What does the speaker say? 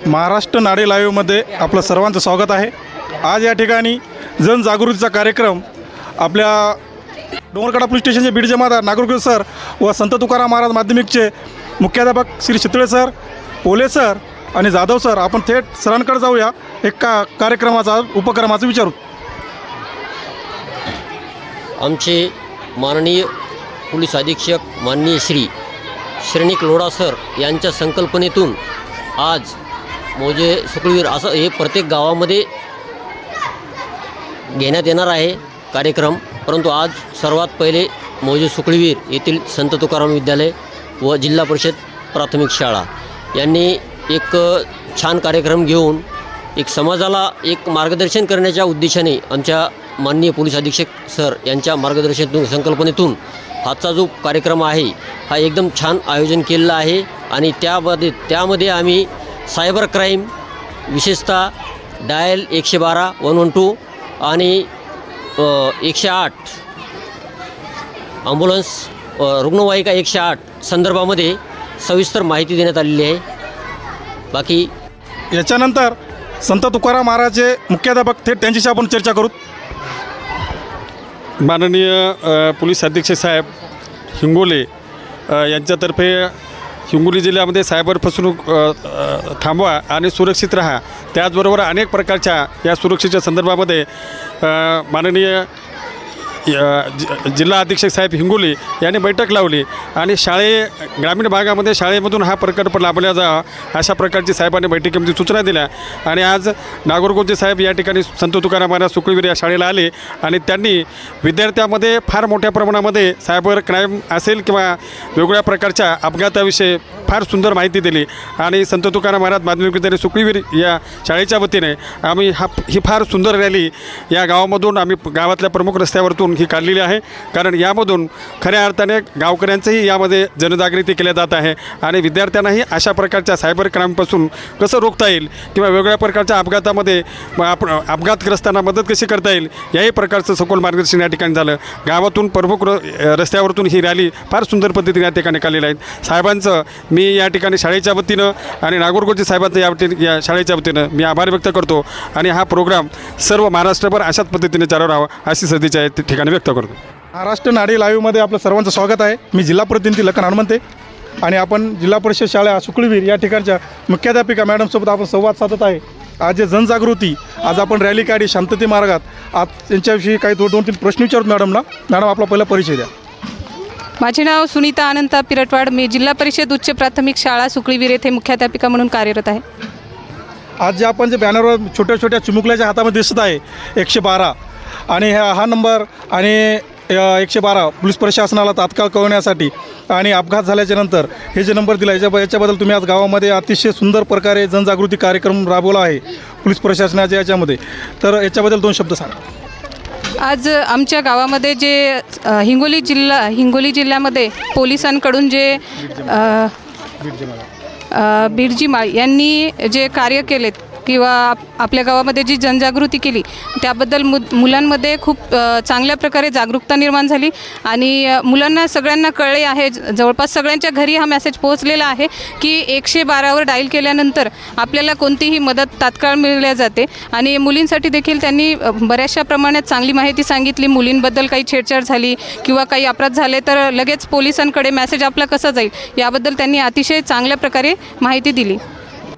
महाराष्ट्र नाडी लाईव्हमध्ये आपलं सर्वांचं स्वागत आहे। आज या ठिकाणी जनजागृतीचा कार्यक्रम आपल्या डोंगरकडा पोलीस स्टेशनचे बीड जमादार नागरकर सर व संत तुकाराम महाराज माध्यमिकचे मुख्याध्यापक श्री चितळे सर, पोले सर आणि जाधव सर, आपण थेट सरांकडे जाऊया। एक कार्यक्रमाचा उपक्रमाचं विचारू। आमचे माननीय पोलीस अधीक्षक माननीय श्री श्रेणिक लोढा सर यांच्या संकल्पनेतून आज मौजे सुकळीवीर असं हे प्रत्येक गावामध्ये घेण्यात येणार आहे कार्यक्रम। परंतु आज सर्वात पहिले मौजे सुकळीवीर येथील संत तुकाराम विद्यालय व जिल्हा परिषद प्राथमिक शाळा यांनी एक छान कार्यक्रम घेऊन एक समाजाला एक मार्गदर्शन करण्याच्या उद्देशाने आमच्या माननीय पोलीस अधीक्षक सर यांच्या मार्गदर्शनातून संकल्पनेतून आजचा जो कार्यक्रम आहे हा एकदम छान आयोजन केलेला आहे। आणि त्यामध्ये आम्ही सायबर क्राईम विशेषतः डायल 112 112 आणि 108 ॲम्ब्युलन्स रुग्णवाहिका 108 संदर्भामध्ये सविस्तर माहिती देण्यात आलेली आहे। बाकी याच्यानंतर संत तुकाराम महाराजचे मुख्याध्यापक थेट त्यांच्याशी आपण चर्चा करू। माननीय पोलीस अधीक्षक साहेब हिंगोले यांच्यातर्फे हिंगोली जिल्ह्यामध्ये सायबर फसवणूक थांबवा आणि सुरक्षित राहा, त्याचबरोबर अनेक प्रकारच्या या सुरक्षेच्या संदर्भामध्ये माननीय जिल्हा अधीक्षक साहेब हिंगोली यांनी बैठक लावली आणि ग्रामीण भागामध्ये शाळेमधून हा प्रकल्प लाभला जावा अशा प्रकारची साहेबांनी बैठकीमध्ये सूचना दिल्या। आणि आज नागरगोचे साहेब या ठिकाणी संत तुकाराम महाराज सुकळीवीर या शाळेला आले आणि त्यांनी विद्यार्थ्यांमध्ये फार मोठ्या प्रमाणामध्ये सायबर क्राईम असेल किंवा वेगवेगळ्या प्रकारच्या अपघाताविषयी फार सुंदर माहिती दिली। आणि संत तुकाराम महाराज माध्यमिक विद्यालय सुकळीवीर या शाळेच्या वतीने आम्ही ही फार सुंदर रॅली या गावामधून आम्ही गावातल्या प्रमुख रस्त्यावरतून ही काढलेली आहे, कारण यामधून खऱ्या अर्थाने गावकऱ्यांचंही यामध्ये जनजागृती केली जात आहे आणि विद्यार्थ्यांनाही अशा प्रकारच्या सायबर क्राईमपासून कसं रोखता येईल किंवा वेगवेगळ्या प्रकारच्या अपघातामध्ये अपघातग्रस्तांना मदत कशी करता येईल याही प्रकारचं सखोल मार्गदर्शन या ठिकाणी झालं। गावातून प्रमुख रस्त्यावरतून ही रॅली फार सुंदर पद्धतीने या ठिकाणी काढलेली आहे। साहेबांचं मी या ठिकाणी शाळेच्या वतीनं आणि नागरगोचे साहेबांचं या शाळेच्या वतीनं मी आभार व्यक्त करतो आणि हा प्रोग्राम सर्व महाराष्ट्रभर अशाच पद्धतीने चालू राहावा अशी सदिच्छा आहे ठिकाणी व्यक्त करतो। महाराष्ट्र नाडी लाईव्हमध्ये आपलं सर्वांचं स्वागत आहे। मी जिल्हा प्रतिनिधी लखन हनुमंते आणि आपण जिल्हा परिषद शाळा सुकळीवीर या ठिकाणच्या मुख्याध्यापिका मॅडमसोबत आपण संवाद साधत आहे। आज जे जनजागृती, आज आपण रॅली काढली शांतते मार्गात, आज त्यांच्याविषयी काही 2-3 प्रश्न विचारतो मॅडमला। मॅडम, आपला पहिला परिचय द्या। माझे नाव सुनीता अनंता पिरटवाड, मी जिल्हा परिषद उच्च प्राथमिक शाळा सुकळीवीर येथे मुख्याध्यापिका म्हणून कार्यरत आहे। आज जे आपण जे बॅनरवर छोट्या छोट्या चिमुकल्याच्या हातामध्ये दिसत आहे 112 आणि हा नंबर आणि 112 पोलीस प्रशासनाला तात्काळ कळवण्यासाठी आणि अपघात झाल्याच्या नंतर हे जे नंबर दिला याच्याबद्दल तुम्ही आज गावामध्ये अतिशय सुंदर प्रकारे जनजागृती कार्यक्रम राबवला आहे पोलीस प्रशासनाच्या याच्यामध्ये, तर याच्याबद्दल 2 शब्द सांगा। आज आमच्या गावामध्ये जे हिंगोली जिल्ह्यामध्ये पोलिसांकडून जे बीडजी माळ यांनी जे कार्य केलेत किंवा आपल्या गावामध्ये जी जनजागृती केली त्याबद्दल मुलांमध्ये खूप चांगल्या प्रकारे जागरूकता निर्माण झाली आणि मुलांना सगळ्यांना कळले आहे, जवळपास सगळ्यांच्या घरी हा मेसेज पोहोचलेला आहे की 112वर डायल केल्यानंतर आपल्याला कोणतीही मदत तात्काळ मिळल्या जाते। आणि मुलींसाठी देखील त्यांनी बऱ्याचशा प्रमाणात चांगली माहिती सांगितली। मुलींबद्दल काही छेडछाड झाली किंवा काही अपराध झाले तर लगेच पोलिसांकडे मेसेज आपला कसा जाईल याबद्दल त्यांनी अतिशय चांगल्या प्रकारे माहिती दिली।